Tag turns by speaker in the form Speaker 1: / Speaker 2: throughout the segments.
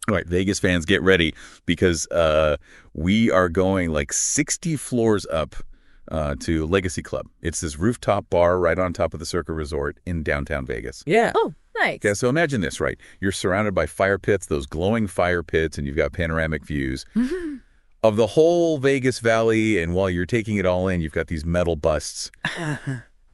Speaker 1: All right, Vegas fans, get ready because we are going like 60 floors up to Legacy Club. It's this rooftop bar right on top of the Circa Resort in downtown Vegas.
Speaker 2: Yeah.
Speaker 3: Oh,
Speaker 1: Yeah,
Speaker 3: nice.
Speaker 1: so imagine this, right? You're surrounded by fire pits, those glowing fire pits, and you've got panoramic views of the whole Vegas Valley. And while you're taking it all in, you've got these metal busts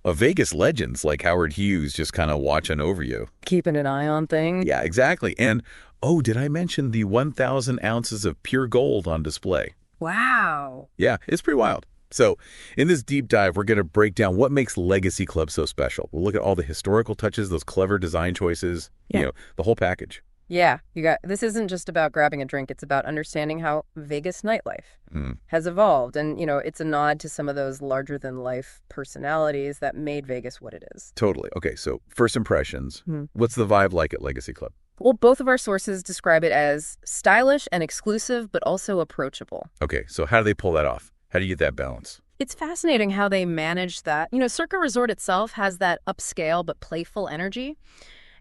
Speaker 1: of Vegas legends like Howard Hughes just kind of watching over you.
Speaker 3: Keeping an eye on things.
Speaker 1: Yeah, exactly. And, oh, did I mention the 1,000 ounces of pure gold on display?
Speaker 3: Wow.
Speaker 1: Yeah, it's pretty wild. So in this deep dive, we're going to break down what makes Legacy Club so special. We'll look at all the historical touches, those clever design choices, the whole package.
Speaker 3: Yeah, this isn't just about grabbing a drink. It's about understanding how Vegas nightlife has evolved. And, it's a nod to some of those larger than life personalities that made Vegas what it is.
Speaker 1: Totally. Okay, so first impressions. What's the vibe like at Legacy Club?
Speaker 3: Well, both of our sources describe it as stylish and exclusive, but also approachable.
Speaker 1: Okay, so how do they pull that off? How do you get that balance?
Speaker 3: It's fascinating how they manage that. Circa Resort itself has that upscale but playful energy.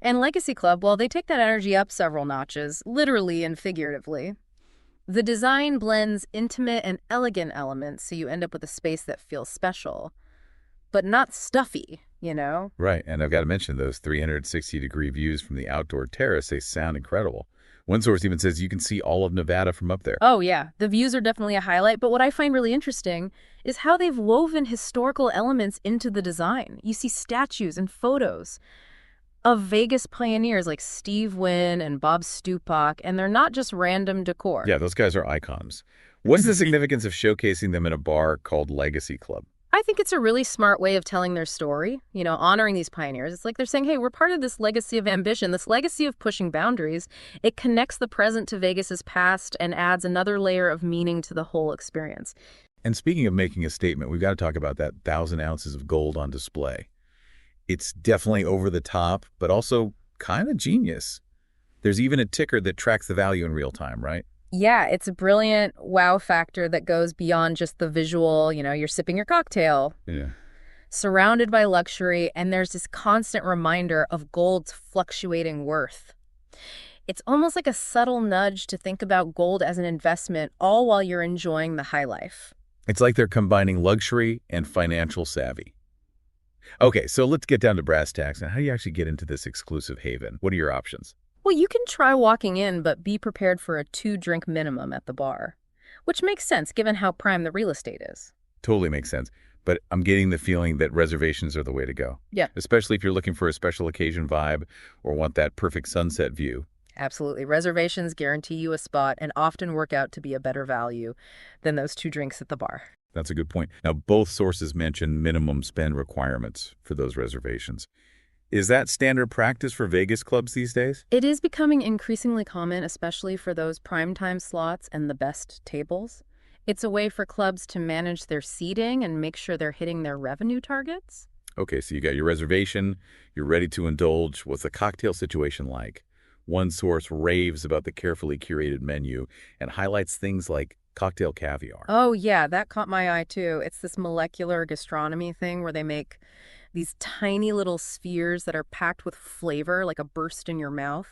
Speaker 3: And Legacy Club, well, they take that energy up several notches, literally and figuratively. The design blends intimate and elegant elements, so you end up with a space that feels special, but not stuffy,
Speaker 1: Right, and I've got to mention those 360-degree views from the outdoor terrace. They sound incredible. One source even says you can see all of Nevada from up there.
Speaker 3: Oh, yeah. The views are definitely a highlight, but what I find really interesting is how they've woven historical elements into the design. You see statues and photos of Vegas pioneers like Steve Wynn and Bob Stupak, and they're not just random decor.
Speaker 1: Yeah, those guys are icons. What's the significance of showcasing them in a bar called Legacy Club?
Speaker 3: I think it's a really smart way of telling their story, honoring these pioneers. It's like they're saying, hey, we're part of this legacy of ambition, this legacy of pushing boundaries. It connects the present to Vegas's past and adds another layer of meaning to the whole experience.
Speaker 1: And speaking of making a statement, we've got to talk about that 1,000 ounces of gold on display. It's definitely over the top, but also kind of genius. There's even a ticker that tracks the value in real time, right?
Speaker 3: Yeah, it's a brilliant wow factor that goes beyond just the visual, you're sipping your cocktail,
Speaker 1: Yeah.
Speaker 3: surrounded by luxury, and there's this constant reminder of gold's fluctuating worth. It's almost like a subtle nudge to think about gold as an investment, all while you're enjoying the high life.
Speaker 1: It's like they're combining luxury and financial savvy. Okay, so let's get down to brass tacks. And how do you actually get into this exclusive haven? What are your options?
Speaker 3: Well, you can try walking in, but be prepared for a 2-drink minimum at the bar, which makes sense given how prime the real estate is.
Speaker 1: Totally makes sense. But I'm getting the feeling that reservations are the way to go.
Speaker 3: Yeah.
Speaker 1: Especially if you're looking for a special occasion vibe or want that perfect sunset view.
Speaker 3: Absolutely. Reservations guarantee you a spot and often work out to be a better value than those 2 drinks at the bar.
Speaker 1: That's a good point. Now, both sources mention minimum spend requirements for those reservations. Is that standard practice for Vegas clubs these days?
Speaker 3: It is becoming increasingly common, especially for those primetime slots and the best tables. It's a way for clubs to manage their seating and make sure they're hitting their revenue targets.
Speaker 1: Okay, so you got your reservation, you're ready to indulge. What's the cocktail situation like? One source raves about the carefully curated menu and highlights things like cocktail caviar.
Speaker 3: Oh, yeah, that caught my eye, too. It's this molecular gastronomy thing where they make these tiny little spheres that are packed with flavor, like a burst in your mouth.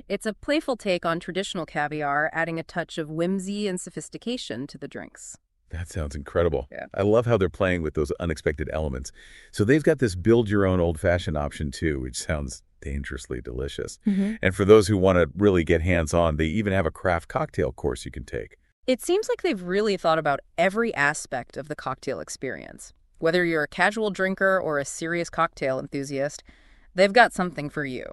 Speaker 3: It's a playful take on traditional caviar, adding a touch of whimsy and sophistication to the drinks.
Speaker 1: That sounds incredible.
Speaker 3: Yeah.
Speaker 1: I love how they're playing with those unexpected elements. So they've got this build-your-own old-fashioned option, too, which sounds dangerously delicious. And for those who want to really get hands-on, they even have a craft cocktail course you can take.
Speaker 3: It seems like they've really thought about every aspect of the cocktail experience. Whether you're a casual drinker or a serious cocktail enthusiast, they've got something for you.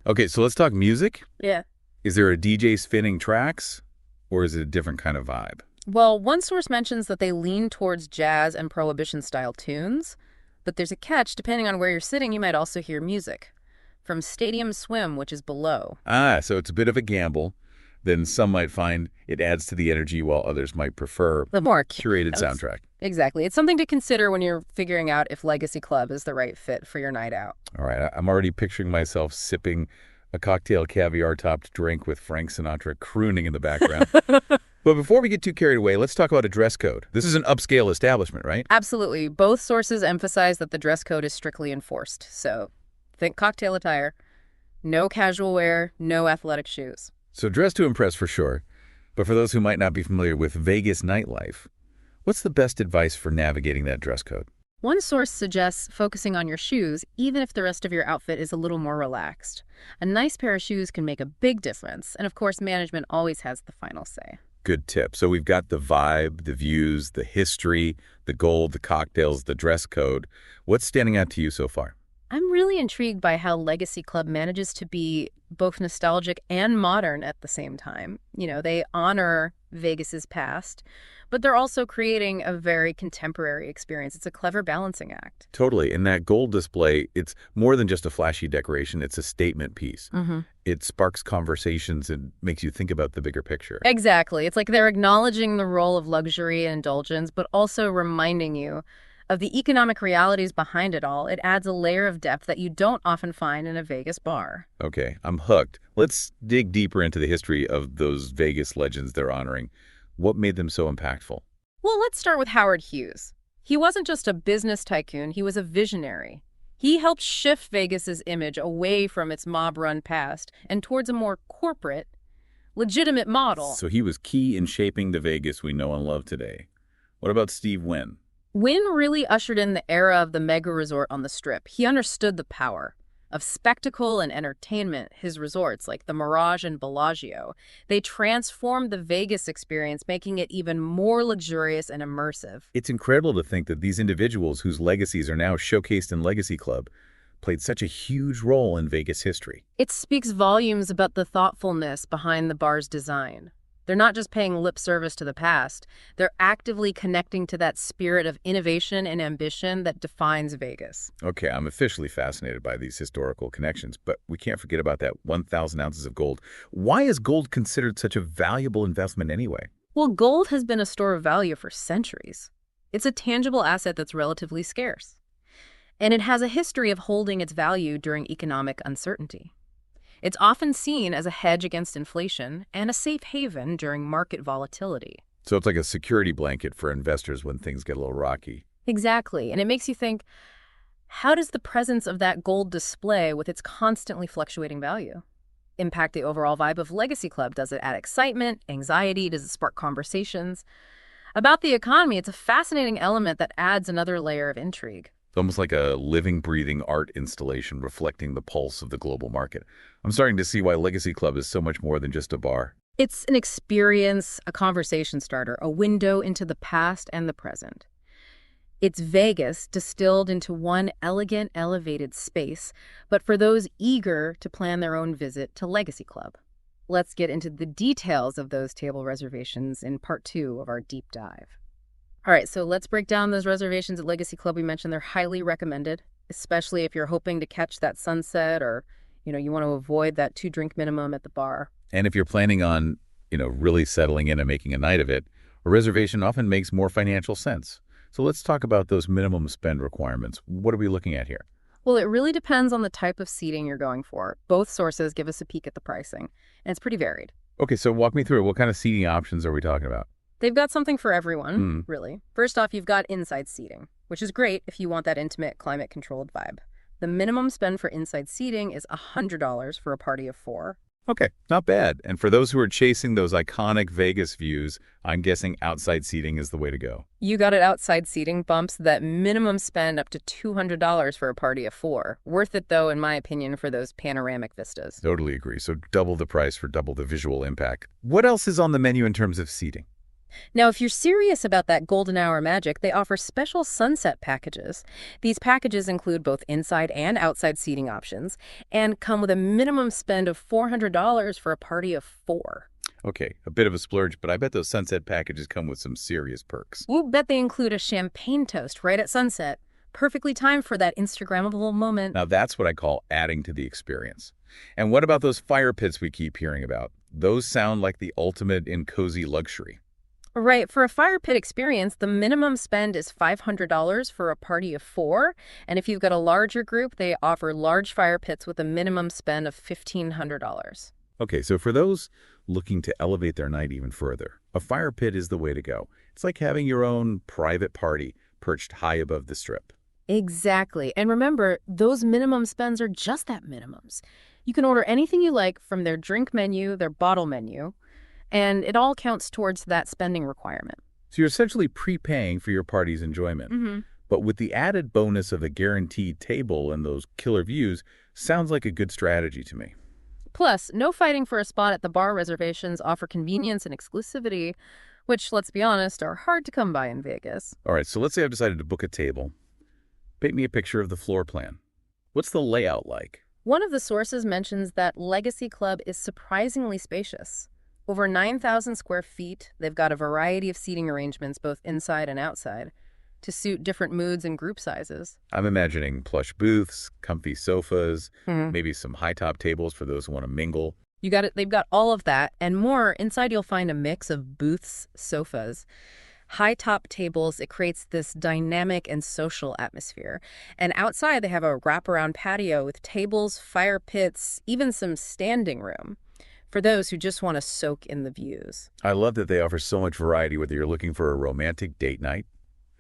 Speaker 1: Okay, so let's talk music.
Speaker 3: Yeah.
Speaker 1: Is there a DJ spinning tracks, or is it a different kind of vibe?
Speaker 3: Well, one source mentions that they lean towards jazz and prohibition-style tunes, but there's a catch. Depending on where you're sitting, you might also hear music from Stadium Swim, which is below.
Speaker 1: So it's a bit of a gamble. Then some might find it adds to the energy, while others might prefer
Speaker 3: The more
Speaker 1: curated soundtrack.
Speaker 3: Exactly. It's something to consider when you're figuring out if Legacy Club is the right fit for your night out.
Speaker 1: All right, I'm already picturing myself sipping a cocktail caviar-topped drink with Frank Sinatra crooning in the background. But before we get too carried away, let's talk about a dress code. This is an upscale establishment, right?
Speaker 3: Absolutely. Both sources emphasize that the dress code is strictly enforced. So think cocktail attire, no casual wear, no athletic shoes.
Speaker 1: So dress to impress for sure, but for those who might not be familiar with Vegas nightlife, what's the best advice for navigating that dress code?
Speaker 3: One source suggests focusing on your shoes, even if the rest of your outfit is a little more relaxed. A nice pair of shoes can make a big difference, and of course, management always has the final say.
Speaker 1: Good tip. So we've got the vibe, the views, the history, the gold, the cocktails, the dress code. What's standing out to you so far?
Speaker 3: I'm really intrigued by how Legacy Club manages to be both nostalgic and modern at the same time. They honor Vegas's past, but they're also creating a very contemporary experience. It's a clever balancing act.
Speaker 1: Totally. In that gold display, it's more than just a flashy decoration. It's a statement piece. It sparks conversations and makes you think about the bigger picture.
Speaker 3: Exactly. It's like they're acknowledging the role of luxury and indulgence, but also reminding you of the economic realities behind it all. It adds a layer of depth that you don't often find in a Vegas bar.
Speaker 1: Okay, I'm hooked. Let's dig deeper into the history of those Vegas legends they're honoring. What made them so impactful?
Speaker 3: Well, let's start with Howard Hughes. He wasn't just a business tycoon, he was a visionary. He helped shift Vegas's image away from its mob-run past and towards a more corporate, legitimate model.
Speaker 1: So he was key in shaping the Vegas we know and love today. What about Steve Wynn?
Speaker 3: Wynn really ushered in the era of the mega resort on the Strip. He understood the power of spectacle and entertainment. His resorts, like the Mirage and Bellagio, they transformed the Vegas experience, making it even more luxurious and immersive.
Speaker 1: It's incredible to think that these individuals whose legacies are now showcased in Legacy Club played such a huge role in Vegas history.
Speaker 3: It speaks volumes about the thoughtfulness behind the bar's design. They're not just paying lip service to the past, they're actively connecting to that spirit of innovation and ambition that defines Vegas.
Speaker 1: Okay, I'm officially fascinated by these historical connections, but we can't forget about that 1,000 ounces of gold. Why is gold considered such a valuable investment anyway?
Speaker 3: Well, gold has been a store of value for centuries. It's a tangible asset that's relatively scarce. And it has a history of holding its value during economic uncertainty. It's often seen as a hedge against inflation and a safe haven during market volatility.
Speaker 1: So it's like a security blanket for investors when things get a little rocky.
Speaker 3: Exactly. And it makes you think, how does the presence of that gold display with its constantly fluctuating value impact the overall vibe of Legacy Club? Does it add excitement, anxiety? Does it spark conversations? About the economy, it's a fascinating element that adds another layer of intrigue.
Speaker 1: It's almost like a living, breathing art installation reflecting the pulse of the global market. I'm starting to see why Legacy Club is so much more than just a bar.
Speaker 3: It's an experience, a conversation starter, a window into the past and the present. It's Vegas distilled into one elegant, elevated space, but for those eager to plan their own visit to Legacy Club. Let's get into the details of those table reservations in part 2 of our deep dive. All right, so let's break down those reservations at Legacy Club. We mentioned they're highly recommended, especially if you're hoping to catch that sunset or, you want to avoid that 2-drink minimum at the bar.
Speaker 1: And if you're planning on, really settling in and making a night of it, a reservation often makes more financial sense. So let's talk about those minimum spend requirements. What are we looking at here?
Speaker 3: Well, it really depends on the type of seating you're going for. Both sources give us a peek at the pricing, and it's pretty varied.
Speaker 1: Okay, so walk me through it. What kind of seating options are we talking about?
Speaker 3: They've got something for everyone, really. First off, you've got inside seating, which is great if you want that intimate, climate-controlled vibe. The minimum spend for inside seating is $100 for a party of 4.
Speaker 1: Okay, not bad. And for those who are chasing those iconic Vegas views, I'm guessing outside seating is the way to go.
Speaker 3: You got it. Outside seating bumps that minimum spend up to $200 for a party of 4. Worth it, though, in my opinion, for those panoramic vistas.
Speaker 1: Totally agree. So double the price for double the visual impact. What else is on the menu in terms of seating?
Speaker 3: Now, if you're serious about that golden hour magic, they offer special sunset packages. These packages include both inside and outside seating options and come with a minimum spend of $400 for a party of 4.
Speaker 1: Okay, a bit of a splurge, but I bet those sunset packages come with some serious perks.
Speaker 3: We'll bet they include a champagne toast right at sunset. Perfectly timed for that Instagrammable moment.
Speaker 1: Now that's what I call adding to the experience. And what about those fire pits we keep hearing about? Those sound like the ultimate in cozy luxury.
Speaker 3: Right. For a fire pit experience, the minimum spend is $500 for a party of 4. And if you've got a larger group, they offer large fire pits with a minimum spend of $1,500.
Speaker 1: Okay, so for those looking to elevate their night even further, a fire pit is the way to go. It's like having your own private party perched high above the Strip.
Speaker 3: Exactly. And remember, those minimum spends are just that minimums. You can order anything you like from their drink menu, their bottle menu, and it all counts towards that spending requirement.
Speaker 1: So you're essentially prepaying for your party's enjoyment.
Speaker 3: Mm-hmm.
Speaker 1: But with the added bonus of a guaranteed table and those killer views, sounds like a good strategy to me.
Speaker 3: Plus, no fighting for a spot at the bar. Reservations offer convenience and exclusivity, which, let's be honest, are hard to come by in Vegas.
Speaker 1: All right, so let's say I've decided to book a table. Paint me a picture of the floor plan. What's the layout like?
Speaker 3: One of the sources mentions that Legacy Club is surprisingly spacious. Over 9,000 square feet, they've got a variety of seating arrangements both inside and outside to suit different moods and group sizes.
Speaker 1: I'm imagining plush booths, comfy sofas,
Speaker 3: Mhm.
Speaker 1: maybe some high-top tables for those who want to mingle.
Speaker 3: You got it. They've got all of that and more. Inside, you'll find a mix of booths, sofas, high top tables. It creates this dynamic and social atmosphere. And outside, they have a wraparound patio with tables, fire pits, even some standing room for those who just want to soak in the views.
Speaker 1: I love that they offer so much variety, whether you're looking for a romantic date night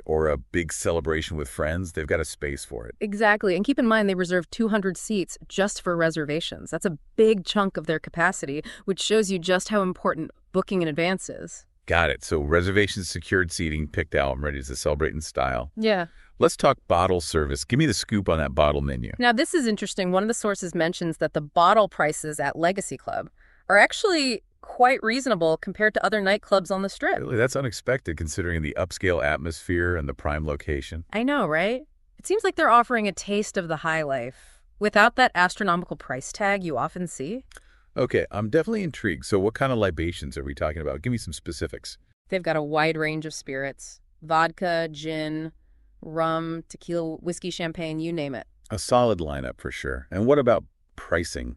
Speaker 1: or a big celebration with friends. They've got a space for it.
Speaker 3: Exactly. And keep in mind, they reserve 200 seats just for reservations. That's a big chunk of their capacity, which shows you just how important booking in advance is.
Speaker 1: Got it. So reservations, secured seating, picked out. I'm ready to celebrate in style.
Speaker 3: Yeah.
Speaker 1: Let's talk bottle service. Give me the scoop on that bottle menu.
Speaker 3: Now, this is interesting. One of the sources mentions that the bottle prices at Legacy Club are actually quite reasonable compared to other nightclubs on the Strip.
Speaker 1: Really, that's unexpected considering the upscale atmosphere and the prime location.
Speaker 3: I know, right? It seems like they're offering a taste of the high life without that astronomical price tag you often see.
Speaker 1: Okay, I'm definitely intrigued. So what kind of libations are we talking about? Give me some specifics.
Speaker 3: They've got a wide range of spirits: vodka, gin, rum, tequila, whiskey, champagne, you name it.
Speaker 1: A solid lineup for sure. And what about pricing?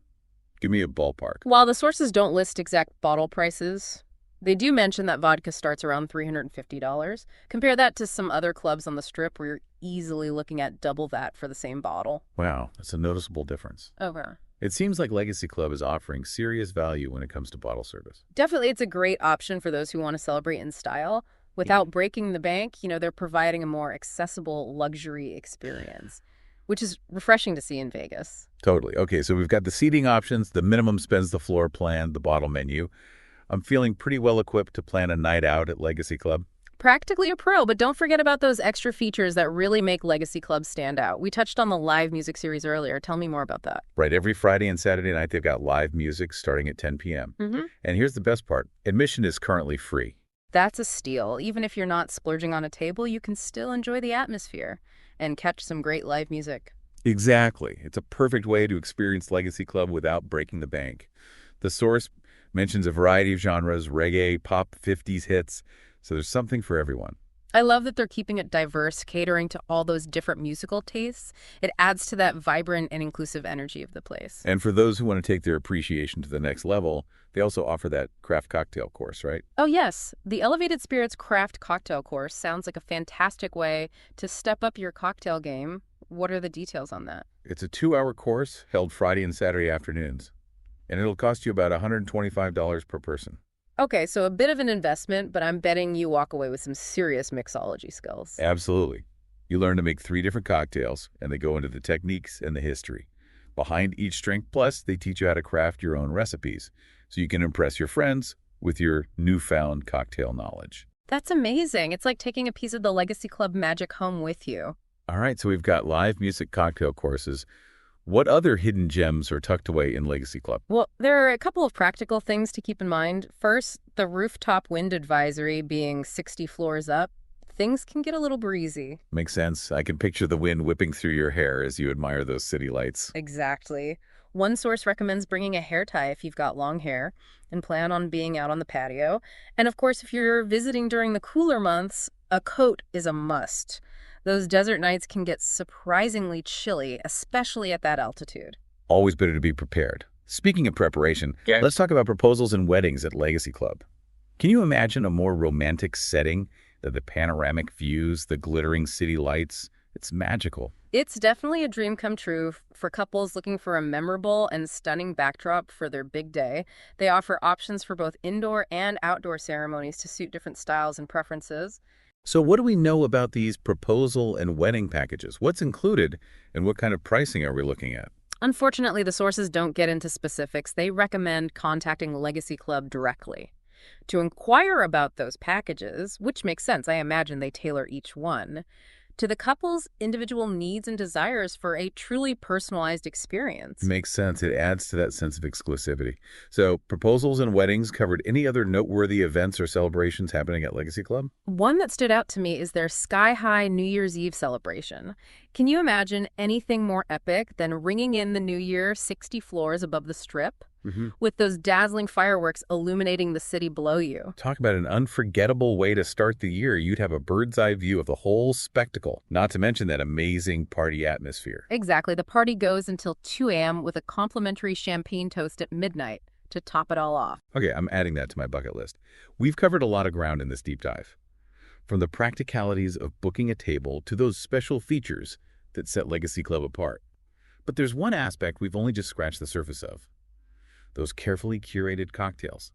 Speaker 1: Give me a ballpark.
Speaker 3: While the sources don't list exact bottle prices, they do mention that vodka starts around $350. Compare that to some other clubs on the Strip where you're easily looking at double that for the same bottle.
Speaker 1: Wow, that's a noticeable difference.
Speaker 3: Okay.
Speaker 1: It seems like Legacy Club is offering serious value when it comes to bottle service.
Speaker 3: Definitely, it's a great option for those who want to celebrate in style. Without breaking the bank, they're providing a more accessible luxury experience, which is refreshing to see in Vegas.
Speaker 1: Totally. Okay, so we've got the seating options, the minimum spends, the floor plan, the bottle menu. I'm feeling pretty well equipped to plan a night out at Legacy Club.
Speaker 3: Practically a pro, but don't forget about those extra features that really make Legacy Club stand out. We touched on the live music series earlier. Tell me more about that.
Speaker 1: Right, every Friday and Saturday night they've got live music starting at 10 p.m.
Speaker 3: Mm-hmm.
Speaker 1: And here's the best part. Admission is currently free.
Speaker 3: That's a steal. Even if you're not splurging on a table, you can still enjoy the atmosphere and catch some great live music.
Speaker 1: Exactly. It's a perfect way to experience Legacy Club without breaking the bank. The source mentions a variety of genres: reggae, pop, 50s hits. So there's something for everyone.
Speaker 3: I love that they're keeping it diverse, catering to all those different musical tastes. It adds to that vibrant and inclusive energy of the place.
Speaker 1: And for those who want to take their appreciation to the next level, they also offer that craft cocktail course, right?
Speaker 3: Oh, yes. The Elevated Spirits Craft Cocktail Course sounds like a fantastic way to step up your cocktail game. What are the details on that?
Speaker 1: It's a 2-hour course held Friday and Saturday afternoons, and it'll cost you about $125 per person.
Speaker 3: Okay, so a bit of an investment, but I'm betting you walk away with some serious mixology skills.
Speaker 1: Absolutely. You learn to make 3 different cocktails, and they go into the techniques and the history behind each drink. Plus, they teach you how to craft your own recipes, so you can impress your friends with your newfound cocktail knowledge.
Speaker 3: That's amazing. It's like taking a piece of the Legacy Club magic home with you.
Speaker 1: All right, so we've got live music cocktail courses. What other hidden gems are tucked away in Legacy Club?
Speaker 3: Well, there are a couple of practical things to keep in mind. First, the rooftop wind advisory being 60 floors up. Things can get a little breezy.
Speaker 1: Makes sense. I can picture the wind whipping through your hair as you admire those city lights.
Speaker 3: Exactly. One source recommends bringing a hair tie if you've got long hair and plan on being out on the patio. And of course, if you're visiting during the cooler months, a coat is a must. Those desert nights can get surprisingly chilly, especially at that altitude.
Speaker 1: Always better to be prepared. Speaking of preparation, let's talk about proposals and weddings at Legacy Club. Can you imagine a more romantic setting? The panoramic views, the glittering city lights. It's magical.
Speaker 3: It's definitely a dream come true for couples looking for a memorable and stunning backdrop for their big day. They offer options for both indoor and outdoor ceremonies to suit different styles and preferences.
Speaker 1: So what do we know about these proposal and wedding packages? What's included and what kind of pricing are we looking at?
Speaker 3: Unfortunately, the sources don't get into specifics. They recommend contacting Legacy Club directly to inquire about those packages, which makes sense. I imagine they tailor each one to the couple's individual needs and desires for a truly personalized experience.
Speaker 1: Makes sense. It adds to that sense of exclusivity. So proposals and weddings covered any other noteworthy events or celebrations happening at Legacy Club?
Speaker 3: One that stood out to me is their sky-high New Year's Eve celebration. Can you imagine anything more epic than ringing in the new year 60 floors above the Strip? With those dazzling fireworks illuminating the city below you.
Speaker 1: Talk about an unforgettable way to start the year. You'd have a bird's eye view of the whole spectacle, not to mention that amazing party atmosphere.
Speaker 3: Exactly. The party goes until 2 a.m. with a complimentary champagne toast at midnight to top it all off.
Speaker 1: Okay, I'm adding that to my bucket list. We've covered a lot of ground in this deep dive. From the practicalities of booking a table to those special features that set Legacy Club apart. But there's one aspect we've only just scratched the surface of. Those carefully curated cocktails.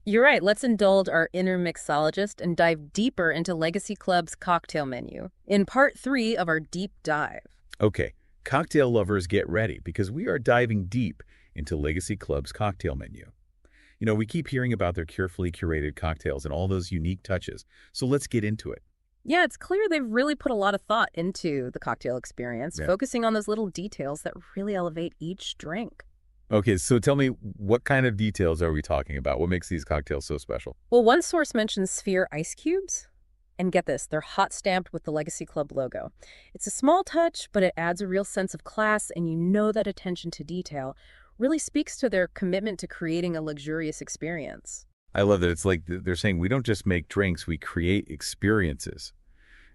Speaker 3: You're right. Let's indulge our inner mixologist and dive deeper into Legacy Club's cocktail menu in part 3 of our deep dive.
Speaker 1: Okay, cocktail lovers, get ready because we are diving deep into Legacy Club's cocktail menu. You know, we keep hearing about their carefully curated cocktails and all those unique touches, so let's get into it.
Speaker 3: Yeah, it's clear they've really put a lot of thought into the cocktail experience, focusing on those little details that really elevate each drink.
Speaker 1: Okay, so tell me, what kind of details are we talking about? What makes these cocktails so special?
Speaker 3: Well, one source mentions sphere ice cubes. And get this, they're hot stamped with the Legacy Club logo. It's a small touch, but it adds a real sense of class, and you know that attention to detail really speaks to their commitment to creating a luxurious experience.
Speaker 1: I love that it's like they're saying we don't just make drinks, we create experiences.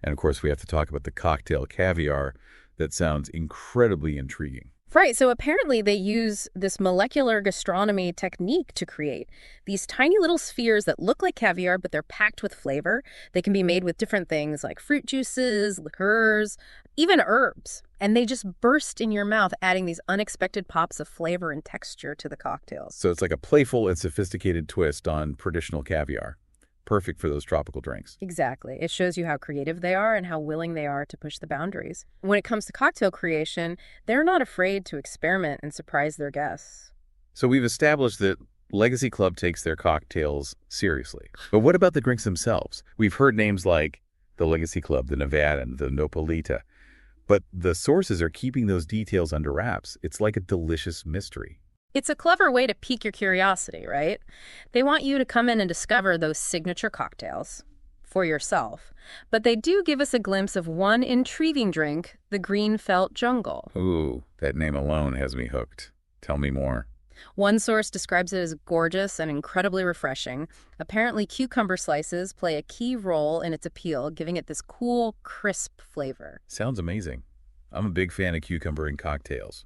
Speaker 1: And of course, we have to talk about the cocktail caviar. That sounds incredibly intriguing.
Speaker 3: Right, so apparently they use this molecular gastronomy technique to create these tiny little spheres that look like caviar, but they're packed with flavor. They can be made with different things like fruit juices, liqueurs, even herbs. And they just burst in your mouth, adding these unexpected pops of flavor and texture to the cocktails.
Speaker 1: So it's like a playful and sophisticated twist on traditional caviar. Perfect for those tropical drinks.
Speaker 3: Exactly. It shows you how creative they are and how willing they are to push the boundaries. When it comes to cocktail creation, they're not afraid to experiment and surprise their guests.
Speaker 1: So we've established that Legacy Club takes their cocktails seriously. But what about the drinks themselves? We've heard names like the Legacy Club, the Nevada, and the Nopalita. But the sources are keeping those details under wraps. It's like a delicious mystery.
Speaker 3: It's a clever way to pique your curiosity, right? They want you to come in and discover those signature cocktails for yourself. But they do give us a glimpse of one intriguing drink, the Green Felt Jungle.
Speaker 1: Ooh, that name alone has me hooked. Tell me more.
Speaker 3: One source describes it as gorgeous and incredibly refreshing. Apparently, cucumber slices play a key role in its appeal, giving it this cool, crisp flavor.
Speaker 1: Sounds amazing. I'm a big fan of cucumber in cocktails.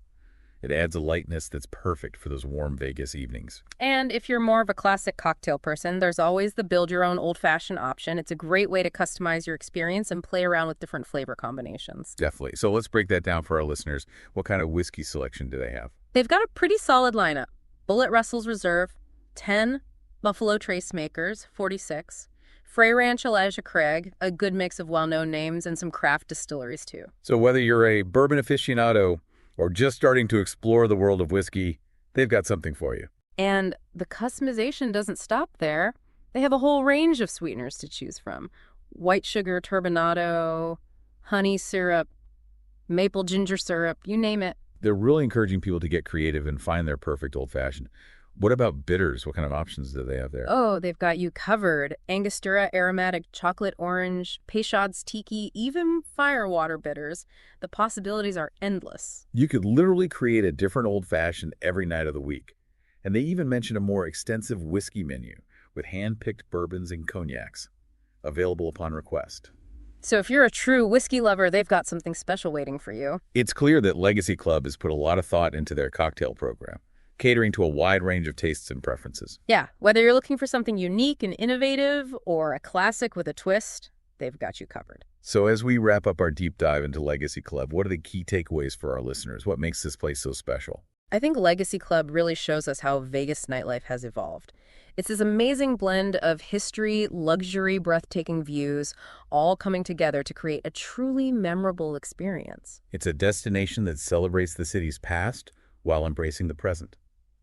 Speaker 1: It adds a lightness that's perfect for those warm Vegas evenings.
Speaker 3: And if you're more of a classic cocktail person, there's always the build-your-own old-fashioned option. It's a great way to customize your experience and play around with different flavor combinations.
Speaker 1: Definitely. So let's break that down for our listeners. What kind of whiskey selection do they have?
Speaker 3: They've got a pretty solid lineup. Bullet Russell's Reserve, 10. Buffalo Trace Makers, 46. Frey Ranch Elijah Craig, a good mix of well-known names, and some craft distilleries, too.
Speaker 1: So whether you're a bourbon aficionado or just starting to explore the world of whiskey, they've got something for you.
Speaker 3: And the customization doesn't stop there. They have a whole range of sweeteners to choose from. White sugar turbinado, honey syrup, maple ginger syrup, you name it.
Speaker 1: They're really encouraging people to get creative and find their perfect old-fashioned. What about bitters? What kind of options do they have there?
Speaker 3: Oh, they've got you covered. Angostura, aromatic chocolate orange, Peychaud's tiki, even firewater bitters. The possibilities are endless.
Speaker 1: You could literally create a different old-fashioned every night of the week. And they even mention a more extensive whiskey menu with hand-picked bourbons and cognacs, available upon request.
Speaker 3: So if you're a true whiskey lover, they've got something special waiting for you.
Speaker 1: It's clear that Legacy Club has put a lot of thought into their cocktail program, catering to a wide range of tastes and preferences.
Speaker 3: Yeah, whether you're looking for something unique and innovative or a classic with a twist, they've got you covered.
Speaker 1: So as we wrap up our deep dive into Legacy Club, what are the key takeaways for our listeners? What makes this place so special?
Speaker 3: I think Legacy Club really shows us how Vegas nightlife has evolved. It's this amazing blend of history, luxury, breathtaking views, all coming together to create a truly memorable experience.
Speaker 1: It's a destination that celebrates the city's past while embracing the present,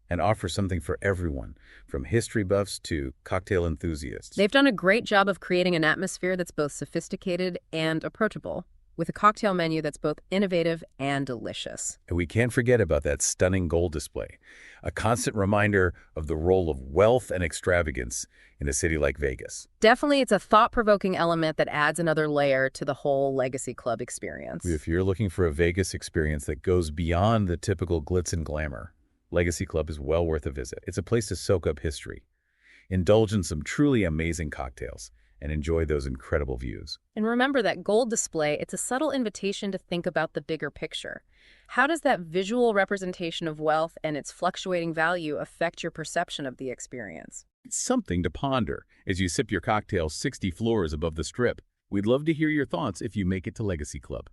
Speaker 1: and offers something for everyone, from history buffs to cocktail enthusiasts.
Speaker 3: They've done a great job of creating an atmosphere that's both sophisticated and approachable, with a cocktail menu that's both innovative and delicious.
Speaker 1: And we can't forget about that stunning gold display, a constant reminder of the role of wealth and extravagance in a city like Vegas.
Speaker 3: Definitely, it's a thought-provoking element that adds another layer to the whole Legacy Club experience.
Speaker 1: If you're looking for a Vegas experience that goes beyond the typical glitz and glamour, Legacy Club is well worth a visit. It's a place to soak up history, indulge in some truly amazing cocktails, and enjoy those incredible views.
Speaker 3: And remember that gold display, it's a subtle invitation to think about the bigger picture. How does that visual representation of wealth and its fluctuating value affect your perception of the experience?
Speaker 1: It's something to ponder as you sip your cocktail 60 floors above the Strip. We'd love to hear your thoughts if you make it to Legacy Club.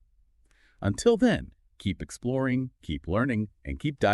Speaker 1: Until then, keep exploring, keep learning, and keep diving.